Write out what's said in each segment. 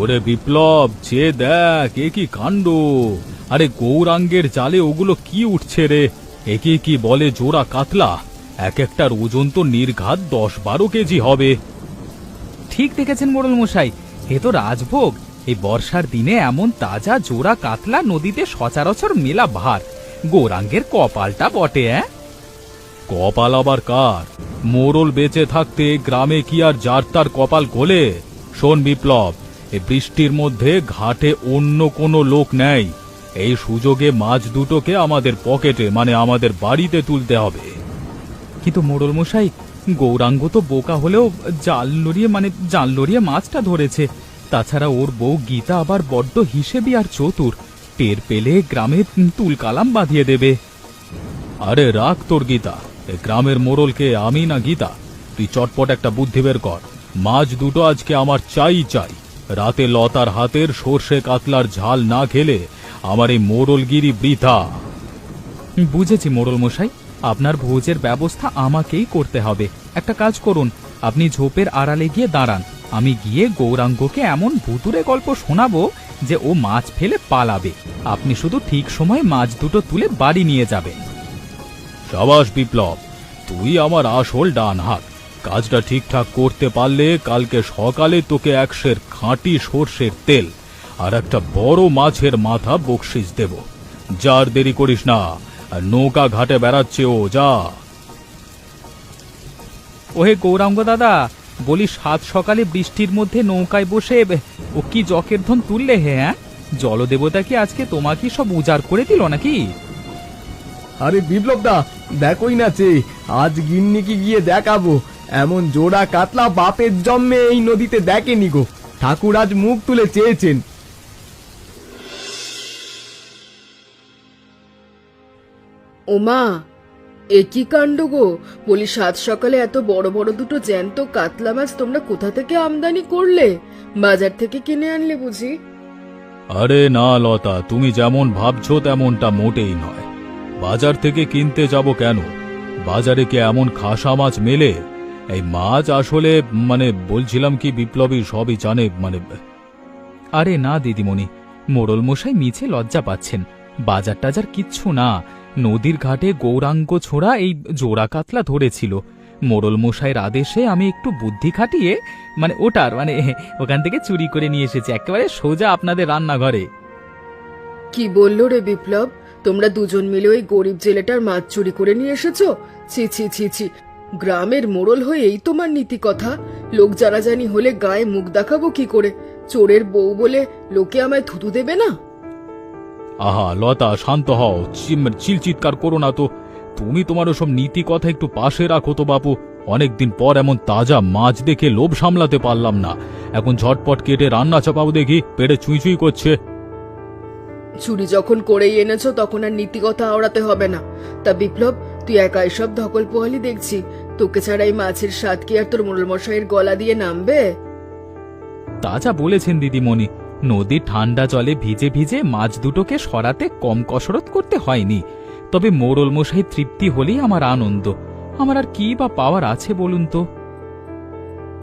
ওরে বিপ্লব, যে দেখ এ কি কাণ্ড! আরে গৌরাঙ্গের জালে ওগুলো কি উঠছে রে? একে কি বলে জোড়া কাতলা? এক একটার ওজন তো নির্ঘাত 10-12 কেজি হবে। ঠিক দেখেছেন মোড়ল মশাই, এ তো রাজভোগ। এই বর্ষার দিনে এমন তাজা জোড়া কাতলা নদীতে সচরাচর মেলা ভার। গৌরাঙ্গের কপালটা বটে। কপাল আবার কার? মোড়ল বেঁচে থাকতে গ্রামে কি আর যার তার কপাল খোলে? শোন বিপ্লব, এই বৃষ্টির মধ্যে ঘাটে অন্য কোনো লোক নেই। এই সুযোগে মাছ দুটোকে আমাদের পকেটে মানে আমাদের বাড়িতে তুলতে হবে। কিন্তু মোড়ল মশাই, গৌরাঙ্গ তো বোকা হলেও জাল লড়িয়ে মাছটা ধরেছে। তাছাড়া ওর বউ গীতা আবার বড্ড হিসেবি আর চতুর। টের পেলে গ্রামে তুলকালাম বাঁধিয়ে দেবে। আরে রাখ তোর গীতা, এ গ্রামের মোড়লকে আমি না গীতা? তুই চটপট একটা বুদ্ধি বের কর। মাছ দুটো আজকে আমার চাই। রাতে লতার হাতের সর্ষে কাতলার ঝাল না খেলে আমার এই মোড়লগিরি বৃথা। বুঝেছি মোড়ল মশাই, আপনার ভোজের ব্যবস্থা আমাকেই করতে হবে। একটা কাজ করুন, আপনি ঝোপের আড়ালে গিয়ে দাঁড়ান। আমি গিয়ে গৌরাঙ্গকে এমন ভুতুরে গল্প শোনাবো যে ও মাছ ফেলে পালাবে। আপনি শুধু ঠিক সময় মাছ দুটো তুলে বাড়ি নিয়ে যাবেন। সাবাস বিপ্লব, তুই আমার আসল ডান হাত। কাজটা ঠিকঠাক করতে পারলে কালকে সকালে তোকে 1 সের খাঁটি সর্ষের তেল আর একটা বড় মাছের মাথা বকশিস দেব। যার দেরি করিস না, আর নৌকা ঘাটে বেড়াচ্ছে ও, যা। ওহে গৌরাঙ্গ দাদা, বলি সাত সকালে বৃষ্টির মধ্যে নৌকায় বসে ও কি জকের ধন তুললে হে? হ্যাঁ, জলদেবতা কি আজকে তোমাকে সব উজাড় করে দিল নাকি? আরে বিপ্লব দা, দেখোই না চে, আজ গিন্নিকে গিয়ে দেখাবো। এমন জোড়া কাতলা বাপের জন্মে এই নদীতে দেখেনি গো। ঠাকুর আজ মুখ তুলে চেয়েছেন। ওমা, এ কি কাণ্ড গো! বলি সাত সকালে এত বড় বড় দুটো জ্যান্ত কাতলা মাছ তোমরা কোথা থেকে আমদানি করলে? বাজার থেকে কিনে আনলে বুঝি? আরে না লতা, তুমি যেমন ভাবছো তেমনটা মোটেই নয়। বাজার থেকে কিনতে যাব কেন? বাজারে কি এমন খাসা মাছ মেলে? এই মাছ আসলে বলছিলাম কি, বিপ্লবী সবই জানে আরে না দিদিমণি, মোড়ল মশাই মিছে লজ্জা পাচ্ছেন। বাজার টাজার কিচ্ছু না। নদীর ঘাটে গৌরাঙ্গ ছোড়া এই জোড়া কাতলা ধরেছিল। মোড়ল মশাইয়ের আদেশে আমি একটু বুদ্ধি খাটিয়ে ওখান থেকে চুরি করে নিয়ে এসেছি, একেবারে সোজা আপনাদের রান্নাঘরে। কি বললো রে বিপ্লব? তোমরা দুজন মিলে ওই গরিব জেলেটার মাছ চুরি করে নিয়ে এসেছো? ছি ছি ছি ছি! গ্রামের মোড়ল হয়ে এই তোমার নীতি কথা? লোক জানাজানি হলে গায়ে মুখ দেখাবো কি করে? চোরের বউ বলে লোকে আমায় থুতু দেবে না? আহা লতা, শান্ত হও, চিৎকার করো না তো। তুমি তোমার ওসব নীতি কথা একটু পাশে রাখো তো বাপু। অনেকদিন পর এমন তাজা মাছ দেখে লোভ সামলাতে পারলাম না। এখন ঝটপট কেটে রান্না চাপাবো, দেখি পেটে চুই করছে। চুরি যখন করেই এনেছো তখন আর নীতি কথা আওড়াতে হবে না। তা বিপ্লব, তুই একা এসব ধকল পোহালি দেখছি। তোকে ছাড়া এই মাছের স্বাদ কি আর তোর মোড়ল মশাইয়ের গলা দিয়ে নামবে? তা যা বলেছেন দিদিমণি, নদীর ঠান্ডা জলে ভিজে ভিজে মাছ দুটোকে সরাতে কম কসরত করতে হয়নি। তবে মোড়ল মশাই তৃপ্তি হলেই আমার আনন্দ। আমার আর কি বা পাওয়ার আছে বলুন তো?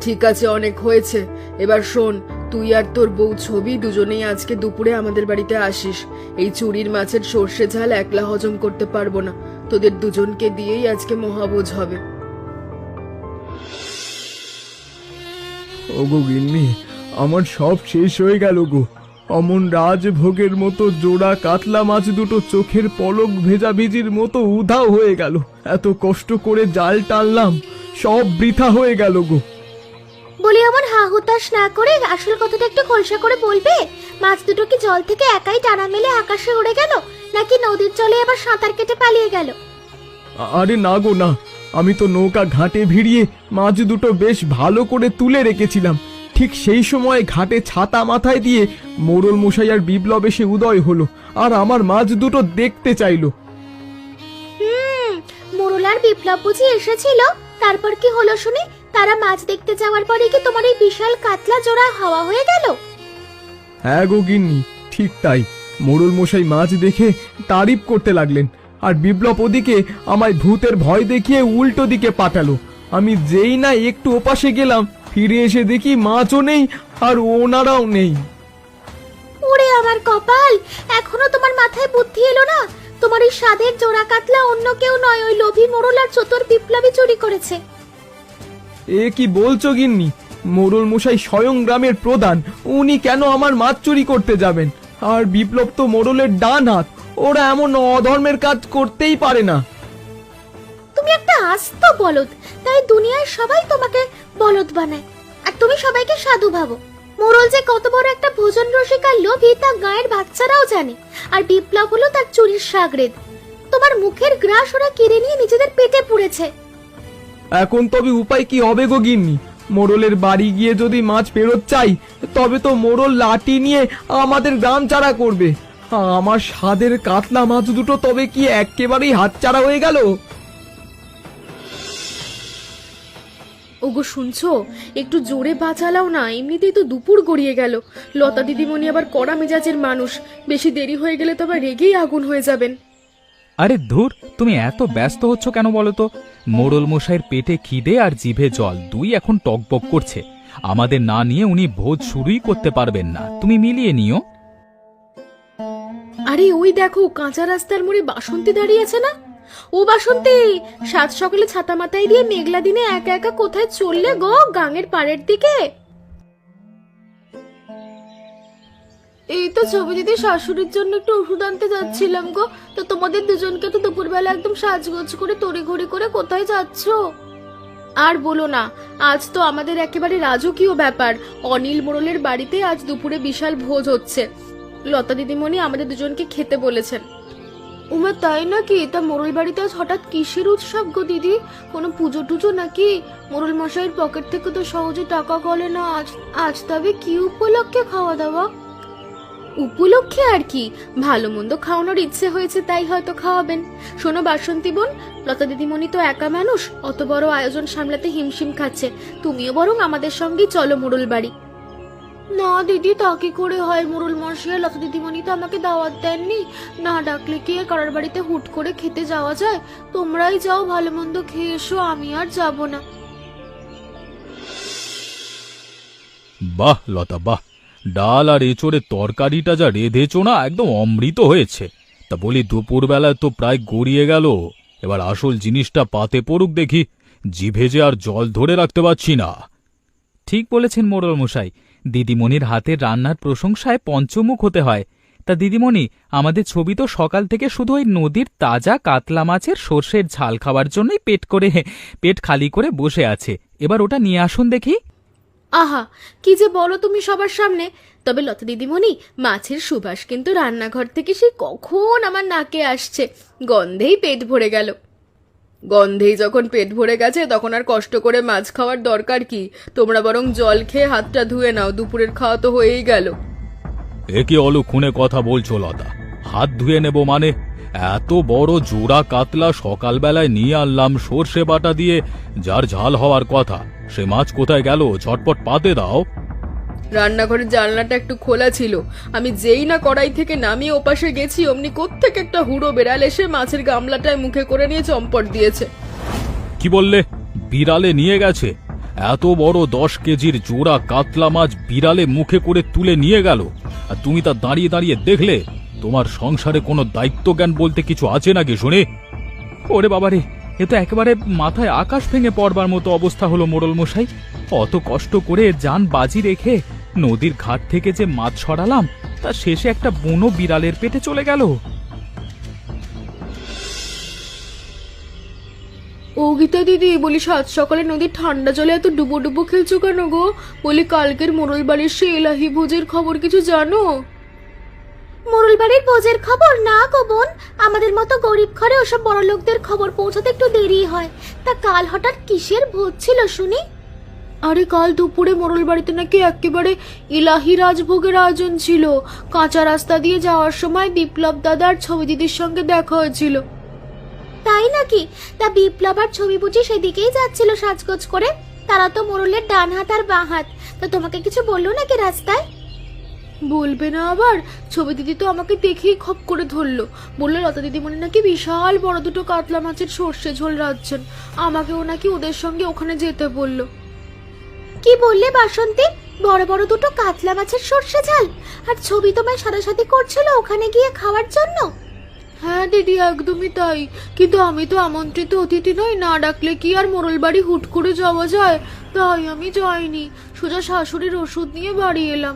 ঠিক আছে, অনেক হয়েছে। এবার শোন, তুই আর তোর বউ ছবি দুজনেই আজকে দুপুরে আমাদের বাড়িতে আসিস। এই চুরির মাছের সর্ষে ঝাল একলা হজম করতে পারবো না। তোদের দুজনকে দিয়েই আজকে মহাভোজ হবে। ওগো গিন্নি, আমার সব শেষ হয়ে গেল গো। অমন রাজভোগের মতো জোড়া কাতলা মাছ দুটো চোখের পলক ভেজাভিজির মতো উধাও হয়ে গেল। এত কষ্ট করে জাল টানলাম, সব বৃথা হয়ে গেল গো। বলি আমার হা হুতাশ না করে আসল কথাটা একটু খোলসা করে বলবে? মাছ দুটো কি জল থেকে একাই টানা মেলে আকাশে উড়ে গেল, নাকি নদীর জলে আবার সাঁতার কেটে পালিয়ে গেল? আরে না গো না, আমি তো নৌকা ঘাটে ভিড়িয়ে মাছ দুটো বেশ ভালো করে তুলে রেখেছিলাম। ঠিক সেই সময় ঘাটে ছাতা মাথায় দিয়ে মোড়ল মশাই আর বিপ্লব এসে উদয় হলো, আর আমার মাছ দুটো দেখতে চাইলো। মোড়ল আর বিপ্লব বুঝি এসেছিল? তারপর কি হলো শুনি? তারা মাছ দেখতে যাওয়ার পরে কি তোমার এই বিশাল কাতলা জোড়া হাওয়া হয়ে গেল? হ্যাঁ গো গিন্নি, ঠিক তাই। মোড়ল মশাই মাছ দেখে তারিফ করতে লাগলেন, আর বিপ্লব ওদিকে আমায় ভূতের ভয় দেখিয়ে উল্টো দিকে পাঠালো। আমি যেই না একটু ওপাশে গেলাম, ফিরে এসে দেখি মাছও নেই আর ওনারাও নেই। ওরে আমার কপাল, এখনো তোমার মাথায় বুদ্ধি এলো না? তোমার ওই স্বাদের জোড়া কাতলা অন্য কেউ নয়, ওই লোভী মোড়ল আর চতুর বিপ্লবী চুরি করেছে। এ কি বলছো গিন্নি? মোড়ল মশাই স্বয়ং গ্রামের প্রধান, উনি কেন আমার মাছ চুরি করতে যাবেন? আর বিপ্লব তো মোড়লের ডান হাত, ওরা এমন অধর্মের কাজ করতেই পারে না। তুমি একটা আস্ত বলদ, তাই দুনিয়ায় সবাই তোমাকে বলদ বানায়, আর তুমি সবাইকে সাধু ভাবো। মোড়ল যে কত বড় একটা ভোজন রসিকার লোভী তা গায়ের বাচ্চারাও জানে, আর বিপ্লব হলো তার চুরির সাগরেদ। তোমার মুখের গ্রাস ওরা কেড়ে নিয়ে নিজেদের পেটে পুড়েছে। এখন তবে উপায় কি হবে গো গিন্নি? মোড়লের বাড়ি গিয়ে যদি মাছ ফেরত চাই, তবে তো মোড়ল লাঠি নিয়ে আমাদের গ্রাম ছাড়া করবে। আমার স্বাদের কাতলা মাছ দুটো তবে কি একেবারেই হাতছাড়া হয়ে গেল? ওগো শুনছো, একটু জোরে পা চালাও না, এমনিতেই তো দুপুর গড়িয়ে গেল। লতা দিদিমণি আবার কড়া মেজাজের মানুষ, বেশি দেরি হয়ে গেলে তো আবার রেগেই আগুন হয়ে যাবেন। আরে ধুর, তুমি এত ব্যস্ত হচ্ছ কেন বলো তো? মোড়ল মশাইয়ের পেটে খিদে আর জিভে জল দুই এখন টকবক করছে। আমাদের না নিয়ে উনি ভোজ শুরুই করতে পারবেন না, তুমি মিলিয়ে নিও। আরে ওই দেখো, কাঁচা রাস্তার মোড়ে বাসন্তী দাঁড়িয়ে আছে না? ও বাসন্তী, সাত সকালে ছাতা মাথায় দিয়ে মেঘলা দিনে একা একা কোথায় চললে গো? গাঙের পাড়ের দিকে? এই তো ছবি দিদি শাশুড়ির জন্য একটু ওষুধ আনতে যাচ্ছিলাম গো। তো তোমাদের দুজনকে তো দুপুরবেলা একদম সাজগোজ করে তড়িঘড়ি করে কোথায় যাচ্ছো? আর বলো না, আজ তো আমাদের একেবারে রাজকীয় ব্যাপার। অনিল মোড়লের বাড়িতে আজ দুপুরে বিশাল ভোজ হচ্ছে। লতা দিদিমণি আমাদের দুজনকে খেতে বলেছেন। উমা তাই নাকি? তা মোড়ল বাড়িতে আজ হঠাৎ কিসের উৎসব গো দিদি? কোনো পুজো টুজো নাকি? মোড়ল মশাইয়ের পকেট থেকে তো সহজে টাকা গলে না। আজ তবে কি উপলক্ষে খাওয়া দাওয়া? উপলক্ষে আর কি, ভালো মন্দ খাওয়ানোর ইচ্ছে হয়েছে তাই হয়তো খাওয়াবেন। শোনো বাসন্তী বোন, লতা দিদিমণি তো একা মানুষ, অত বড় আয়োজন সামলাতে হিমশিম খাচ্ছে। তুমিও বরং আমাদের সঙ্গেই চলো মোড়ল বাড়ি। না দিদি, তা কি করে হয়? মোড়ল মশাই লতা দিদিমণি তো আমাকে দাওয়াত দেননি, না ডাকলে কি কারোর বাড়িতে হুট করে খেতে যাওয়া যায়? তোমরাই যাও, ভালো মন্দ খেয়ে এসো, আমি আর যাব না। বাহ লতা বাহ, ডাল আর এঁচোড়ের তরকারিটা যা রেঁধেছো না, একদম অমৃত হয়েছে। তা বলি, দুপুরবেলায় তো প্রায় গড়িয়ে গেল, এবার আসল জিনিসটা পাতে পড়ুক দেখি। জিভে যে আর জল ধরে রাখতে পারছি না। ঠিক বলেছেন মোড়ল মশাই, দিদিমণির হাতের রান্নার প্রশংসায় পঞ্চমুখ হতে হয়। তা দিদিমণি, আমাদের ছবি তো সকাল থেকে শুধু ওই নদীর তাজা কাতলা মাছের সর্ষের ঝাল খাওয়ার জন্যই পেট খালি করে বসে আছে। এবার ওটা নিয়ে আসুন দেখি। আহা, কি যে বলো তুমি সবার সামনে। তবে লতা দিদিমণি, মাছের সুবাস কিন্তু রান্নাঘর থেকে সেই কখন আমার নাকে আসছে, গন্ধেই পেট ভরে গেল। গন্ধেই যখন পেট ভরে গেছে তখন আর কষ্ট করে মাছ খাওয়ার দরকার কি? তোমরা বরং জল খেয়ে হাতটা ধুয়ে নাও, দুপুরের খাওয়া তো হয়েই গেল। এ কি অলক্ষণে কথা বলছো লতা? হাত ধুয়ে নেব মানে? এত বড় জোড়া কাতলা সকালবেলায় নিয়ে আনলাম সর্ষে বাটা দিয়ে, যার ঝাল হওয়ার কথা, সে মাছ কোথায় গেল? ঝটপট পাতে দাও। রান্নাঘরের জানলাটা একটু খোলা ছিল, আমি যেই না কড়াই থেকে নামিয়ে ওপাশে গেছি, অমনি কোত্থেকে একটা হুড়ো বেড়াল এসে মাছের গামলাটায় মুখে করে নিয়ে চম্পট দিয়েছে। কি বললে? বিড়ালে নিয়ে গেছে? এত বড় 10 কেজির জোড়া কাতলা মাছ বিড়ালে মুখে করে তুলে নিয়ে গেল, আর তুমি তা দাঁড়িয়ে দাঁড়িয়ে দেখলে? তোমার সংসারে কোনো দায়িত্ব জ্ঞান বলতে কিছু আছে নাকি শুনে? ওরে বাবারে, এ তো একেবারে মাথায় আকাশ ভেঙে পড়বার মতো অবস্থা হলো মোড়ল মশাই। অত কষ্ট করে জান বাজি রেখে নদীর ঘাট থেকে যে মাছ সরালাম, তা শেষে একটা বুনো বিড়ালের পেটে চলে গেল। ও গীতা দিদি, বলি সাত সকালে নদীর ঠান্ডা জলে এত ডুবো ডুবো খেলছো কেন গো? বলি কালকের মোড়ল বাড়ির সে এলাহি ভোজের খবর কিছু জানো? মোড়ল বাড়ির ভোজের খবর? না গো বোন, আমাদের মতো গরিব ঘরে ওসব বড় লোকদের খবর পৌঁছাতে একটু দেরি হয়। তা কাল হঠাৎ কিসের ভোজ ছিল শুনি? আরে কাল দুপুরে মোড়ল বাড়িতে নাকি একেবারে ইলাহি রাজভোগের আয়োজন ছিল। কাঁচা রাস্তা দিয়ে যাওয়ার সময় বিপ্লব দাদার ছবি দিদির সঙ্গে দেখা হয়েছিল। তাই নাকি? তা বিপ্লব আর ছবি বুঝি সেদিকেই যাচ্ছিল সাজগোজ করে? তারা তো মোড়লের ডান হাত আর বাঁ হাত। তা তোমাকে কিছু বললো নাকি রাস্তায়? বলবে না আবার, ছবি দিদি তো আমাকে দেখেই খপ করে ধরলো। বললো লতা দিদিমণি নাকি বিশাল বড় দুটো কাতলা মাছের সর্ষে ঝোল রাঁধছেন, আমাকেও নাকি ওদের সঙ্গে ওখানে যেতে বললো। কি বললে বাসন্তী? বড় বড় দুটো কাতলা মাছের সর্ষে ঝাল, আর ছবি তোমায় সাদাসাদি করছিল ওখানে গিয়ে খাওয়ার জন্য? হ্যাঁ দিদি, একদমই তাই। কিন্তু আমি তো আমন্ত্রিত অতিথি নই, না ডাকলে কি আর মোড়ল বাড়ি হুট করে যাওয়া যায়? তাই আমি যাইনি, সোজা শাশুড়ির ওষুধ নিয়ে বাড়ি এলাম।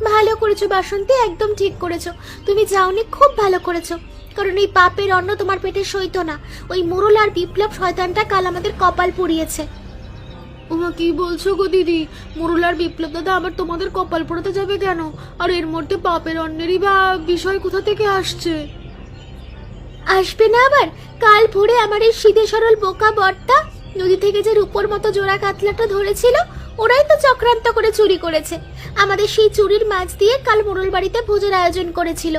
ভালো করেছো বাসন্তী, একদম ঠিক করেছো। তুমি যাওনি, খুব ভালো করেছো। কারণ এই পাপের অন্ন তোমার পেটে সইতো না। ওই মোড়ল আর বিপ্লব শয়তানটা কাল আমাদের কপাল পুড়িয়েছে। ওমা, কি বলছো গো দিদি? মোড়ল আর বিপ্লব দাদা আবার তোমাদের কপাল পোড়াতে যাবে কেন? আর এর মধ্যে পাপের অন্নেরই বা বিষয় কোথা থেকে আসছে? আসবে না আবার? কাল ভোরে আমার এই সিধে সরল বোকা বরটা নদী থেকে যে রূপোর মতো জোড়া কাতলাটা ধরেছিল, ওরাই তো চক্রান্ত করে চুরি করেছে। আমাদের সেই চুরির মাছ দিয়ে কাল মোড়ল বাড়িতে ভোজের আয়োজন করেছিল।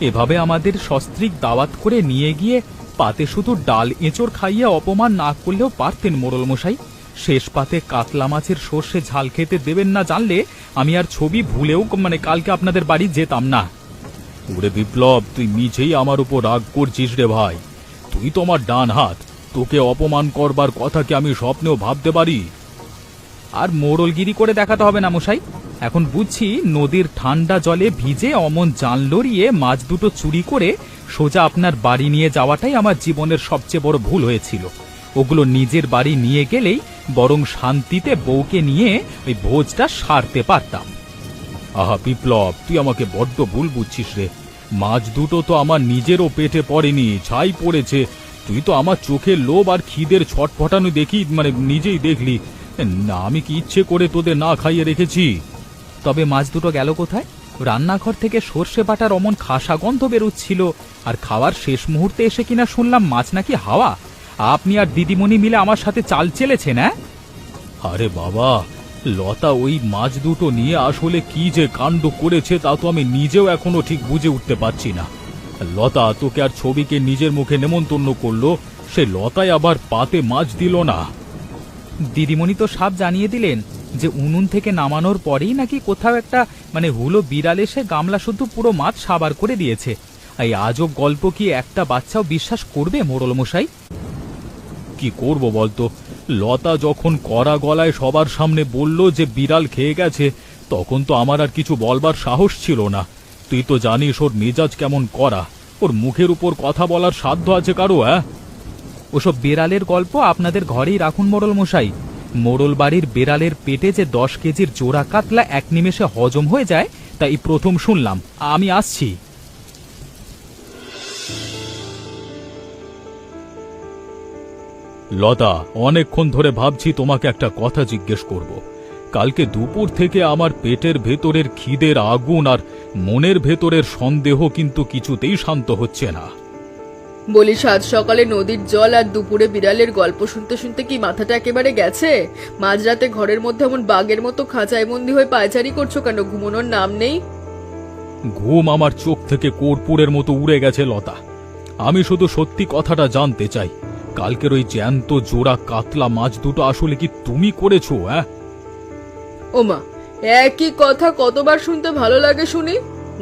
এভাবে আমাদের সস্ত্রীক দাওয়াত করে নিয়ে গিয়ে পাতে শুধু ডাল এঁচড় খাইয়ে অপমান না করলেও পারতেন মোড়ল মশাই। শেষ পাতে কাতলা মাছের সর্ষে ঝাল খেতে দেবেন না জানলে আমি আর ছবি ভুলেও কালকে আপনাদের বাড়ি যেতাম না। ওরে বিপ্লব, তুই নিজেই আমার উপর রাগ করছিস রে ভাই। তুই তো আমার ডান হাত, তোকে অপমান করবার কথা কি আমি স্বপ্নেও ভাবতে পারি? আর মোড়লগিরি করে দেখাতে হবে না মশাই। এখন বুঝছি নদীর ঠান্ডা জলে ভিজে অমন জান লড়িয়ে মাছ দুটো চুরি করে সোজা আপনার বাড়ি নিয়ে যাওয়াটাই আমার জীবনের সবচেয়ে বড় ভুল হয়েছিল। ওগুলো নিজের বাড়ি নিয়ে গেলেই বরং শান্তিতে বউকে নিয়ে ওই ভোজটা সারতে পারতাম। আহা বিপ্লব, তুই আমাকে বড্ড ভুল বুঝছিস রে। মাছ দুটো তো আমার নিজেরও পেটে পড়েনি, ছাই পড়েছে। তুই তো আমার চোখের লোভ আর খিদের ছটফটানো দেখি নিজেই দেখলি না। আমি কি ইচ্ছে করে তোদের না খাইয়ে রেখেছি? তবে মাছ দুটো গেল কোথায়? রান্নাঘর থেকে সর্ষে বাটার অমন খাসা গন্ধ বেরোচ্ছিল, আর খাওয়ার শেষ মুহূর্তে এসে কিনা শুনলাম মাছ নাকি হাওয়া। আপনি আর দিদিমণি মিলে আমার সাথে চাল চেলেছেন? হ্যাঁ? আরে বাবা, লতা ওই মাছ দুটো নিয়ে আসলে কি যে কাণ্ড করেছে তা তো আমি নিজেও এখনো ঠিক বুঝে উঠতে পারছি না। লতা তোকে আর ছবিকে নিজের মুখে নেমন্তন্ন করলো, সে লতায় আবার পাতে মাছ দিল না। দিদিমণি তো সাপ জানিয়ে দিলেন যে উনুন থেকে নামানোর পরেই নাকি কোথাও একটা হুলো বিড়াল এসে গামলা শুদ্ধ পুরো মাছ সাবার করে দিয়েছে। এই আজব গল্প কি একটা বাচ্চাও বিশ্বাস করবে মোড়ল মশাই? কি করব বলতো? লতা যখন কড়া গলায় সবার সামনে বলল যে বিড়াল খেয়ে গেছে, তখন তো আমার আর কিছু বলবার সাহস ছিল না। তুই তো জানিস ওর মেজাজ কেমন করা। ওর মুখের উপর কথা বলার সাধ্য আছে কারো? হ্যাঁ, ওসব বেড়ালের গল্প আপনাদের ঘরেই রাখুন মোড়ল মশাই। মোড়ল বাড়ির বেড়ালের পেটে যে 10 কেজির জোড়া কাতলা এক নিমেষে হজম হয়ে যায় তাই প্রথম শুনলাম। আমি আসছি। লতা, অনেকক্ষণ ধরে ভাবছি তোমাকে একটা কথা জিজ্ঞেস করব। কালকে দুপুর থেকে আমার পেটের ভেতরের খিদের আগুন আর মনের ভেতরের সন্দেহ কিন্তু কিছুতেই শান্ত হচ্ছে না। বলি, সাত সকালে নদীর জল আর দুপুরে বিড়ালের গল্প শুনতে শুনতে কি মাথাটা একেবারে গেছে? মাঝরাতে ঘরের মধ্যে এমন বাঘের মতো খাঁচায় বন্দি হয়ে পায়চারি করছো কেন? ঘুমানোর নাম নেই? ঘুম আমার চোখ থেকে কর্পূরের মতো উড়ে গেছে লতা। আমি শুধু সত্যি কথাটা জানতে চাই, কালকের ওই জ্যান্ত জোড়া কাতলা মাছ দুটো আসলে কি তুমি করেছো? হ্যাঁ ওমা, একই কথা কতবার শুনতে ভালো লাগে শুনি।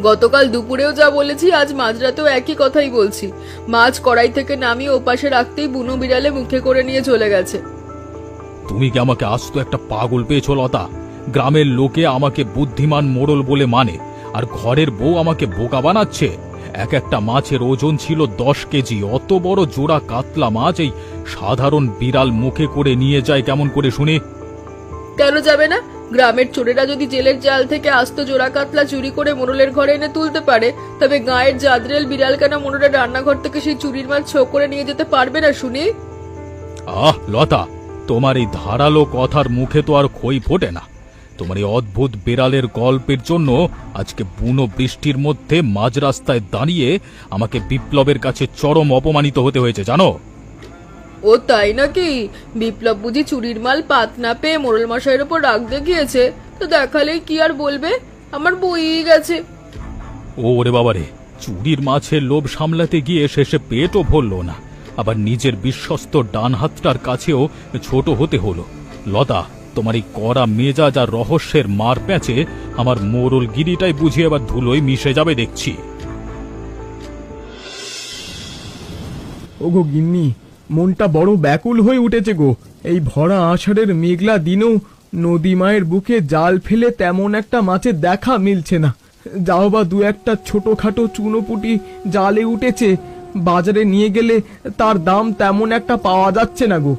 গতকাল দুপুরেও যা বলেছি আজ মাঝরাতেও একই কথাই বলছি। মাছ কড়াই থেকে নামিয়ে ওপাশে রাখতেই বুনো বিড়ালে মুখে করে নিয়ে চলে গেছে। তুমি কি আমাকে আস্ত একটা পাগল পেয়েছো লতা? গ্রামের লোকে আমাকে বুদ্ধিমান মোড়ল বলে মানে, আর ঘরের বউ আমাকে বোকা বানাচ্ছে। এক একটা মাছের ওজন ছিল 10 কেজি। অত বড় জোড়া কাতলা মাছ এই সাধারণ বিড়াল মুখে করে নিয়ে যায় কেমন করে শুনি? কেন যাবে না? গ্রামের চোরেরা যদি জেলের জাল থেকে আস্ত জোড়া কাতলা চুরি করে মোড়লের ঘরে এনে তুলতে পারে, তবে গায়ের জাদরেল বিড়াল কেন মোড়লের রান্নাঘর থেকে সেই চুরির মাছ ছো করে নিয়ে যেতে পারবে না শুনি? আহ লতা, তোমার এই ধারালো কথার মুখে তো আর খই ফোটে না। তোমার এই অদ্ভুত বিড়ালের গল্পের জন্য আজকে বুনো বৃষ্টির মধ্যে মাঝ রাস্তায় দাঁড়িয়ে আমাকে বিপ্লবের কাছে চরম অপমানিত হতে হয়েছে, জানো? ও তাই নাকি? বিপ্লব বুঝি চুরির মাল পাত না পেয়ে মোড়ল মশাইয়ের উপর রাগ দেখিয়েছে? তো দেখালেই কি আর বলবে? আমার বই গেছে। ওরে বাবারে, চুরির মাছের লোভ সামলাতে গিয়ে শেষে পেটও ভরল না, আবার নিজের বিশ্বস্ত ডান হাতটার কাছেও ছোট হতে হলো। লতা, তোমার এই কড়া মেজাজ আর রহস্যের মার প্যাঁচে আমার মোড়ল গিরিটাই বুঝিয়ে এবার ধুলোয় মিশে যাবে দেখছি। ওগো গিন্নি, মনটা বড় ব্যাকুল হয়ে উঠেছে গো। এই ভরা আষাঢ়ের মেঘলা দিনেও নদী মায়ের বুকে জাল ফেলে তেমন একটা মাছের দেখা মিলছে না। যাও বা দু একটা ছোটখাটো চুনোপুটি জালে উঠেছে, বাজারে নিয়ে গেলে তার দাম তেমন একটা পাওয়া যাচ্ছে না গো।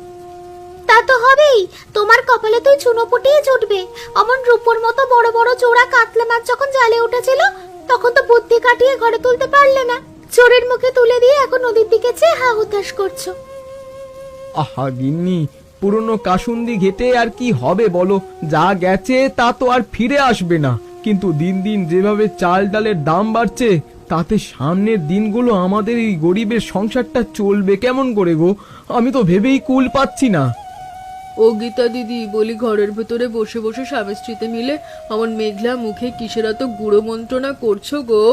তা তো হবেই, তোমার কপালে তুই চুনোপুটিই জুটবে। অমন রূপোর মতো বড় বড় চোরা কাতলা মাছ যখন জালে উঠেছিল তখন তো বুদ্ধি কাটিয়ে ঘরে তুলতে পারলে না, চোরের মুখে তুলে দিয়ে এখন নদীর দিকে চেয়ে হা হুতাশ করছো। আহা গিন্নি, পুরনো কাসুন্দি ঘেটে আর কি হবে বলো, যা গেছে তা তো আর ফিরে আসবে না। কিন্তু দিন দিন যেভাবে চাল ডালের দাম বাড়ছে, তাতে সামনের দিনগুলো আমাদের এই গরিবের সংসারটা চলবে কেমন করে গো? আমি তো ভেবেই কুল পাচ্ছি না। ও গীতা দিদি, বলি ঘরের ভেতরে বসে বসে স্বামী স্ত্রীতে মিলে আমার মেঘলা মুখে কিসের এত গুঁড়ো মন্ত্রণা করছো গো?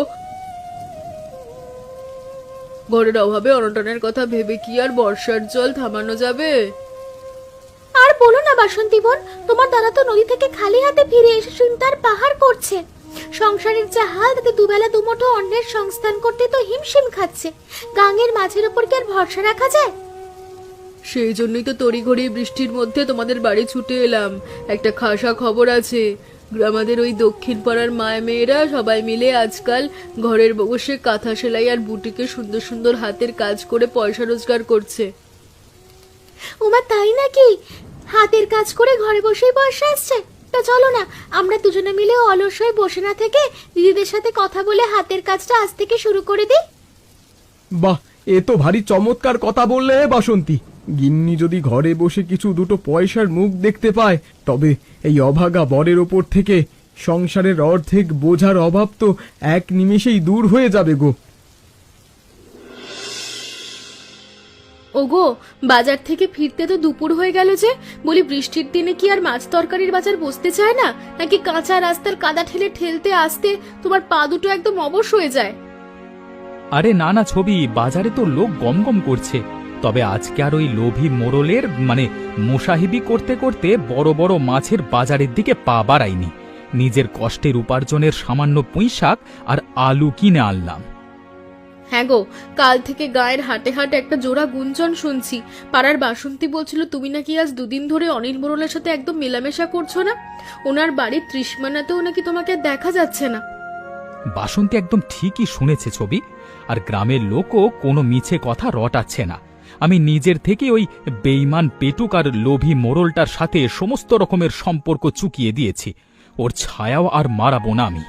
ঘরের অভাবে অনটনের কথা ভেবে কি আর বর্ষার জল থামানো যাবে? আর বলো না বাসন্তী বোন, তোমার দাদা তো নদী থেকে খালি হাতে ফিরে এসে চিন্তার পাহাড় করছে। সংসারের যা হাল, তাতে দুবেলা দুমুঠো অন্যের সংস্থান করতে তো হিমশিম খাচ্ছে। গাঙের মাছের উপর কি আর ভরসা রাখা যায়? সেই জন্যই তো তড়িঘড়ি বৃষ্টির মধ্যে তোমাদের বাড়ি ছুটে এলাম। একটা খাসা খবর আছে, আমাদের ওই দক্ষিণ পাড়ার মায় মেয়েরা সবাই মিলে আজকাল ঘরের বসে কাঁথা সেলাই আর বুটিকে সুন্দর সুন্দর হাতের কাজ করে পয়সা রোজগার করছে। ওমা তাই নাকি? হাতের কাজ করে ঘরে বসেই পয়সা আসছে? তা চলো না, আমরা দুজনে মিলে অলস হয়ে বসে না থেকে দিদিদের সাথে কথা বলে হাতের কাজটা আজ থেকে শুরু করে দিই। বাহ, এ তো ভারী চমৎকার কথা বললে হে বাসন্তী। গিন্নি যদি ঘরে বসে কিছু দুটো পয়সার মুখ দেখতে পায়, তবে এই অভাগা বরের ওপর থেকে সংসারের অর্ধেক বোঝার অভাব তো এক নিমেষেই দূর হয়ে যাবে গো। ওগো, বাজার থেকে ফিরতে তো দুপুর হয়ে গেল যে। বলি, বৃষ্টির দিনে কি আর মাছ তরকারির বাজার বসতে চায় না, নাকি কাঁচা রাস্তার কাদা ঠেলে ঠেলতে আসতে তোমার পা দুটো একদম অবশ হয়ে যায়? আরে না না ছবি, বাজারে তো লোক গমগম করছে। তবে আজকে আর ওই লোভী মোড়লের মোসাহিবি করতে করতে বড় বড় মাছের বাজারের দিকে পা বাড়াইনি। নিজের কষ্টের উপার্জনের সামান্য পুঁইশাক আর আলু কিনে আনলাম। হ্যাঁ গো, কাল থেকে গায়ের হাটে হাটে একটা জোড়া গুঞ্জন শুনছি। পাড়ার বাসন্তী বলছিল তুমি নাকি আজ দুদিন ধরে অনিল মোড়লের সাথে একদম মেলামেশা করছো না। ওনার বাড়ির ত্রিসীমানাতেও নাকি তোমাকে দেখা যাচ্ছে না। বাসন্তী একদম ঠিকই শুনেছে ছবি। আর গ্রামের লোকও কোনো মিছে কথা রটাচ্ছে না। আমি নিজের থেকে ওই বেঈমান পেটুক আর লোভী মোড়লটার সাথে সমস্ত রকমের সম্পর্ক চুকিয়ে দিয়েছি। ওর ছায়াও আর মারাবো না আমি।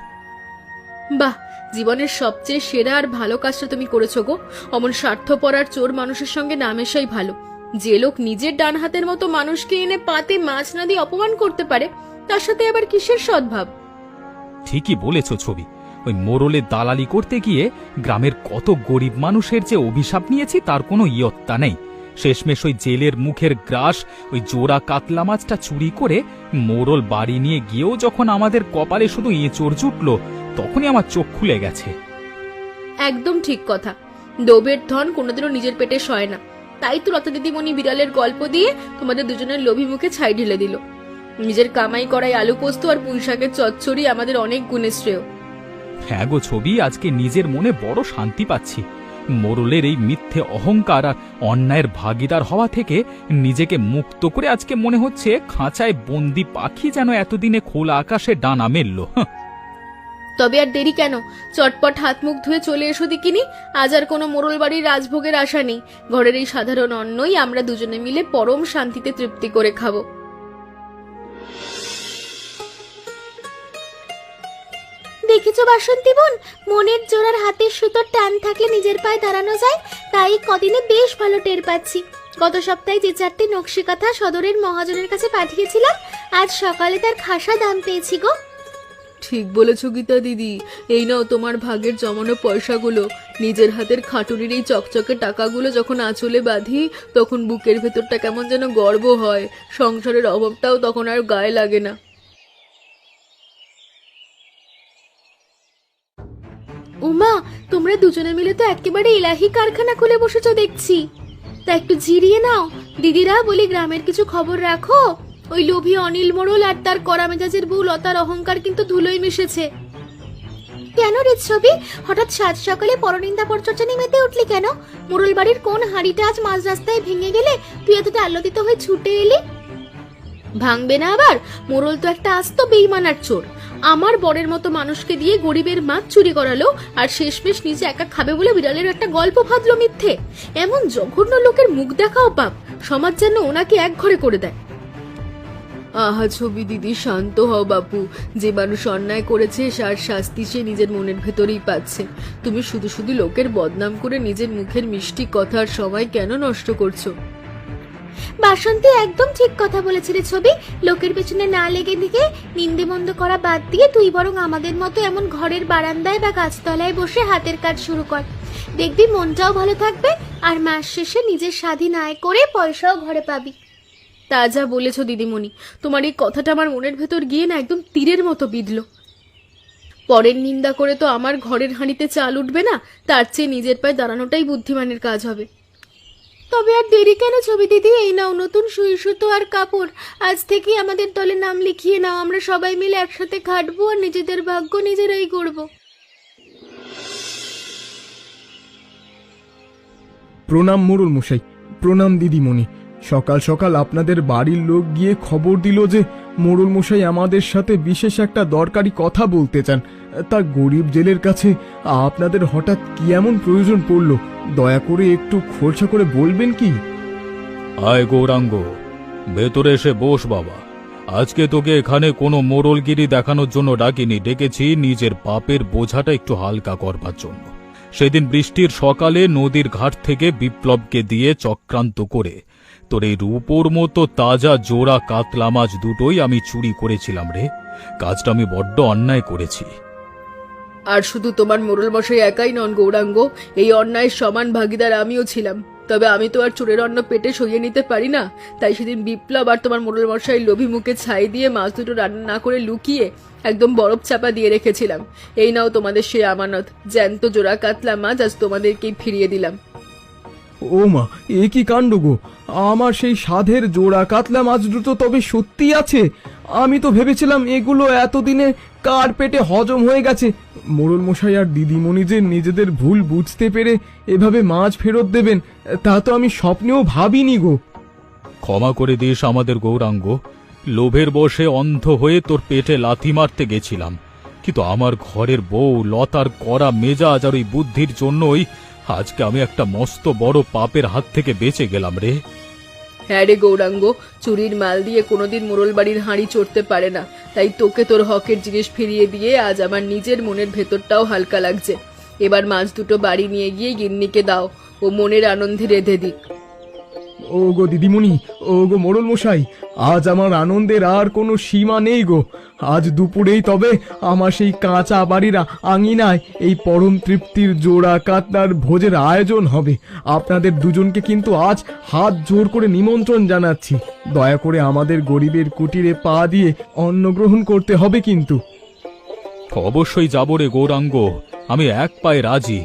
বাহ, জীবনের সবচেয়ে সেরা আর ভালো কাজটা তুমি করেছো গো। অমন স্বার্থপর আর চোর মানুষের সঙ্গে না মেশাই ভালো। যে লোক নিজের ডান হাতের মতো মানুষকে এনে পাতে মাছ না দিয়ে অপমান করতে পারে, তার সাথে আবার কিসের সদ্ভাব? ঠিকই বলেছ ছবি। ওই মোড়লে দালালি করতে গিয়ে গ্রামের কত গরিব মানুষের যে অভিশাপ নিয়েছি তার কোনো ইয়ত্তা নেই। শেষমেশ ওই জেলের মুখের গ্রাস, ওই জোড়া কাতলা মাছটা চুরি করে মোড়ল বাড়ি নিয়ে গিয়েও যখন আমাদের কপালে শুধু এঁচড় জুটল, তখনই আমার চোখ খুলে গেছে। একদম ঠিক কথা। লোভের ধন কোনোদিনও নিজের পেটে সয় না। তাই তো লতা দিদিমণি বিড়ালের গল্প দিয়ে তোমাদের দুজনের লোভী মুখে ছাই ঢেলে দিল। নিজের কামাই করাই আলু পোস্ত আর পুঁইশাকের চচ্চড়ি আমাদের অনেক গুণে শ্রেয়। হ্যাঁ গো ছবি, আজকে নিজের মনে বড় শান্তি পাচ্ছি। মোড়লের এই মিথ্যে অহংকার আর অন্যায়ের ভাগীদার হওয়া থেকে নিজেকে মুক্ত করে আজকে মনে হচ্ছে খাঁচায় বন্দি পাখি যেন এতদিনে খোলা আকাশে ডানা মেলল। তবে আর দেরি কেন? চটপট হাত মুখ ধুয়ে চলে এসো দেখিনি। আজ আর কোনো মোড়ল বাড়ির রাজভোগের আশা নেই। ঘরের এই সাধারণ অন্নই আমরা দুজনে মিলে পরম শান্তিতে তৃপ্তি করে খাবো। দেখেছো বাসন্তী বোন, মনের জোড়ার হাতের সুতোর টান থাকলে নিজের পায়ে দাঁড়ানো যায়। তাই কদিনে বেশ ভালো টের পাচ্ছি। গত সপ্তাহে যে 4টি নকশি কাঁথা সদরের মহাজনের কাছে পাঠিয়েছিলাম, আজ সকালে তার খাসা দাম পেয়েছি গো। ঠিক বলেছ গীতা দিদি। এই নাও তোমার ভাগের জমানো পয়সাগুলো। নিজের হাতের খাটুনির এই চকচকে টাকাগুলো যখন আঁচলে বাঁধি, তখন বুকের ভেতরটা কেমন যেন গর্ব হয়। সংসারের অভাবটাও তখন আর গায়ে লাগে না। উমা, তোমরা দুজনে মিলে তো একেবারে ইলাহি কারখানা খুলে বসেছো দেখছি। তা একটু জিরিয়ে নাও। দিদিরা, বলি গ্রামের কিছু খবর রাখো। ওই লোভী অনিল মোড়ল আর তার কড়া মেজাজের বউ লতার অহংকার কিন্তু ধুলোয় মিশেছে। কেন রে ছবি, হঠাৎ সাত সকালে পরনিন্দা পরচর্চা মেতে উঠলি কেন? মোড়ল বাড়ির কোন হাঁড়িটা আজ মাঝ রাস্তায় ভেঙে গেলে তুই এতটা আলোদিত হয়ে ছুটে এলি? ভাঙবে না আবার? মোড়ল তো একটা আস্ত বেঈমান আর চোর। আমার বরের মতো মানুষকে দিয়ে গরিবের মাছ চুরি করালো, আর শেষমেশ নিজে একা খাবে বলে বিড়ালের একটা গল্প ফাঁদলো মিথ্যে। এমন জঘন্য লোকের মুখ দেখাও পাপ, সমাজ যেন ওনাকে এক ঘরে করে দেয়। আহা ছবি দিদি, শান্ত হও বাপু। যে মানুষ অন্যায় করেছে তার শাস্তি সে নিজের মনের ভেতরেই পাচ্ছে। তুমি শুধু শুধু লোকের বদনাম করে নিজের মুখের মিষ্টি কথার সময় কেন নষ্ট করছো? বাসন্তী একদম ঠিক কথা বলেছে রে ছবি। লোকের পেছনে না লেগে দিকে নিন্দে মন্দ করা বাদ দিয়ে তুই বরং আমাদের মতো এমন ঘরের বারান্দায় বা গাছতলায় বসে হাতের কাজ শুরু কর। দেখবি মনটাও ভালো থাকবে, আর মাস শেষে নিজের স্বাধীন আয় করে পয়সাও ঘরে পাবি। তা যা বলেছো দিদিমণি, তোমার এই কথাটা আমার মনের ভেতর গিয়ে না একদম তীরের মতো বিঁধল। পরের নিন্দা করে তো আমার ঘরের হাঁড়িতে চাল উঠবে না, তার চেয়ে নিজের পায়ে দাঁড়ানোটাই বুদ্ধিমানের কাজ হবে। তবে আর দেরি কেন ছবি দিদি, এই নাও নতুন সুই সুতো আর কাপড়। আজ থেকে আমাদের দলে নাম লিখিয়ে নাও, আমরা সবাই মিলে একসাথে খাটবো আর নিজেদের ভাগ্য নিজেরাই গড়বো। প্রণাম মোড়ল মশাই, প্রণাম দিদিমণি। সকাল সকাল আপনাদের বাড়ির লোক গিয়ে খবর দিল যে মোড়ল মশাই আমাদের সাথে বিশেষ একটা দরকারি কথা বলতে চান। তা গরিব জেলের কাছে আপনাদের হঠাৎ কি এমন প্রয়োজন পড়ল, দয়া করে একটু খোলসা করে বলবেন কি? আয় গৌরাঙ্গ, ভেতরে এসে বস বাবা। আজকে তোকে এখানে কোনো মোড়লগিরি দেখানোর জন্য ডাকিনি, ডেকেছি নিজের পাপের বোঝাটা একটু হালকা করবার জন্য। সেদিন বৃষ্টির সকালে নদীর ঘাট থেকে বিপ্লবকে দিয়ে চক্রান্ত করে তোর এই রূপোর মতো তাজা জোড়া কাতলা মাছ দুটোই আমি চুরি করেছিলাম রে। কাজটা আমি বড্ড অন্যায় করেছি। আর শুধু তোমার মোড়ল মশাই একাই নন গৌরাঙ্গ, এই অন্যায়ের সমান ভাগীদার আমিও ছিলাম। তবে আমি তো আর চোরের অন্ন পেটে সইয়ে নিতে পারি না, তাই সেদিন বিপ্লব আর তোমার মোড়ল মশাই লোভী মুখে ছাই দিয়ে মাছ দুটো রান্না না করে লুকিয়ে একদম বরফ চাপা দিয়ে রেখেছিলাম। এই নাও তোমাদের সেই আমানত, জ্যান্ত জোড়া কাতলা মাছ আজ তোমাদেরকেই ফিরিয়ে দিলাম। ও মা, এ কি কাণ্ড গো! আমার সেই সাধের জোড়া কাতলা মাছ দুটো তবে সত্যি আছে? আমি তো ভেবেছিলাম এগুলো এতদিনে কার পেটে হজম হয়ে গেছে। মোড়ল মশাই আর দিদিমণি যে নিজেদের ভুল বুঝতে পেরে এভাবে মাছ ফেরত দেবেন, তা তো আমি স্বপ্নেও ভাবিনি গো। ক্ষমা করে দিস আমাদের গৌরাঙ্গ। লোভের বশে অন্ধ হয়ে তোর পেটে লাথি মারতে গেছিলাম, কিন্তু আমার ঘরের বউ লতার কড়া মেজাজ আর ওই বুদ্ধির জন্যই আজকে আমি একটা মস্ত বড় পাপের হাত থেকে বেঁচে গেলাম রে। হ্যাঁ রে গৌরাঙ্গ, চুরির মাল দিয়ে কোনোদিন মোড়ল বাড়ির হাঁড়ি চড়তে পারে না, তাই তোকে তোর হকের জিনিস ফিরিয়ে দিয়ে আজ আমার নিজের মনের ভেতরটাও হালকা লাগছে। এবার মাছ দুটো বাড়ি নিয়ে গিয়ে গিন্নিকে দাও, ও মনের আনন্দে রেঁধে দিক। ও গো দিদিমণি, ও গো মোড়ল মশাই, আজ আমার আনন্দের আর কোনো সীমা নেই গো। আজ দুপুরেই তবে আমার সেই কাঁচা বাড়ির আঙিনায় এই পরম তৃপ্তির জোড়া কাতলার ভোজের আয়োজন হবে। আপনাদের দুজনকে কিন্তু আজ হাত জোর করে নিমন্ত্রণ জানাচ্ছি। দয়া করে আমাদের গরিবের কুটিরে পা দিয়ে অন্ন গ্রহণ করতে হবে কিন্তু। অবশ্যই যাব রে গৌরাঙ্গ, আমি এক পায়ে রাজি।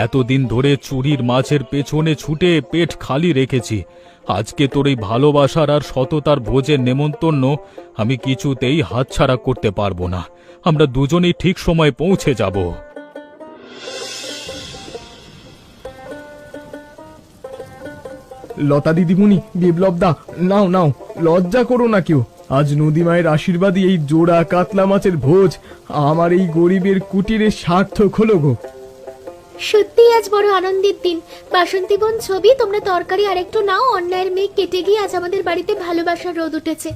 এতদিন ধরে চুরির মাছের পেছনে ছুটে পেট খালি রেখেছি। আজকে তোর এই ভালোবাসার আর সততার ভোজের নেমন্তন্ন আমি কিছুতেই হাতছাড়া করতে পারবো না। আমরা দুজনেই ঠিক সময়ে পৌঁছে যাব। লতা দিদিমণি, বিপ্লব দা, নাও নাও, লজ্জা করো না কেউ। আজ নদী মায়ের আশীর্বাদী এই জোড়া কাতলা মাছের ভোজ আমার এই গরিবের কুটিরে সার্থক হলো গো। সত্যি আজ বড় আনন্দের দিন। বাসন্তী বোন, ছবি, তোমরা তরকারি আরেকটু নাও। অন্যায়ের মেঘ কেটে গিয়ে আজ আমাদের বাড়িতে ভালোবাসার রোদ উঠেছে।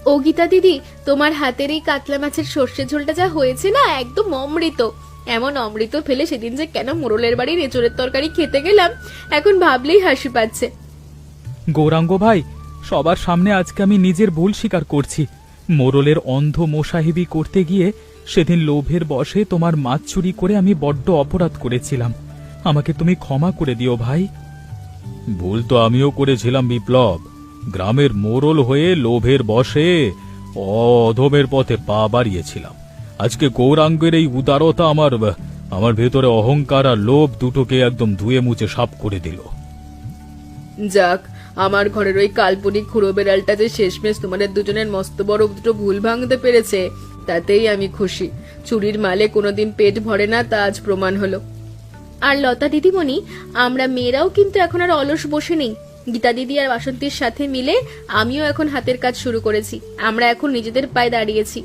ও গীতা দিদি, তোমার হাতের এই কাতলা মাছের সর্ষে ঝোলটা যা হয়েছে না, একদম অমৃত। এমন অমৃত ফেলে সেদিন যে কেন মোড়লের বাড়ির এঁচোড়ের তরকারি খেতে গেলাম, এখন ভাবলেই হাসি পাচ্ছে। গৌরাঙ্গ ভাই, সবার সামনে আজকে আমি নিজের ভুল স্বীকার করছি। মোড়লের অন্ধ মোসাহেবি করতে গিয়ে সেদিন লোভের বশে তোমার মাছ চুরি করে আমি বড্ড অপরাধ করেছিলাম। আমাকে তুমি ক্ষমা করে দিও ভাই। ভুল তো আমিও করেছিলাম বিপ্লব। গ্রামের মোড়ল হয়ে লোভের বশে অধমের পথে পা বাড়িয়েছিলাম। আজকে গৌরাঙ্গের এই উদারতা আমার ভেতরে অহংকার আর লোভ দুটোকে একদম ধুয়ে মুছে সাফ করে দিল। যাক, আমার ঘরের ওই কাল্পনিক খুঁড়ো বেড়ালটা যে শেষমেশ তোমাদের দুজনের মস্ত বড় দুটো ভুল ভাঙতে পেরেছে, তাতেই আমি খুশি। চুরির মালে কোনোদিন পেট ভরে না, তা আজ প্রমাণ হলো। আর লতা দিদিমণি, আমরা মেয়েরাও কিন্তু এখন আর অলস বসে নেই। গীতা দিদি আর বাসন্তীর সাথে মিলে আমিও এখন হাতের কাজ শুরু করেছি। আমরা এখন নিজেদের পায়ে দাঁড়িয়েছি।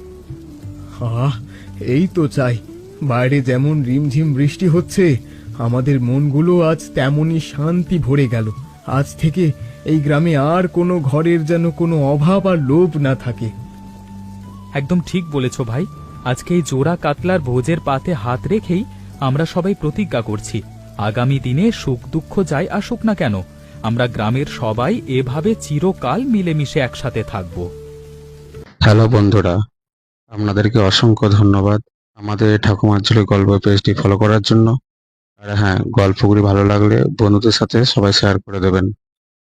এই তো চাই। বাইরে যেমন রিমঝিম বৃষ্টি হচ্ছে, আমাদের মনগুলো আজ তেমনই শান্তি ভরে গেল। আজ থেকে এই গ্রামে আর কোনো ঘরের যেন কোনো অভাব আর লোভ না থাকে। একদম ঠিক বলেছ ভাই। আজকে এই জোড়া কাতলার ভোজের পাতে হাত রেখেই আমরা সবাই প্রতিজ্ঞা করছি, আগামী দিনে সুখ দুঃখ যাই আসুক না কেন, আমরা গ্রামের সবাই এভাবে চিরকাল মিলেমিশে একসাথে থাকব। হ্যালো বন্ধুরা, আপনাদেরকে অসংখ্য ধন্যবাদ আমাদের ঠাকুমার ঝুলি গল্প পেজটি ফলো করার জন্য। আর হ্যাঁ, গল্পগুলি ভালো লাগলে বন্ধুদের সাথে সবাই শেয়ার করে দেবেন।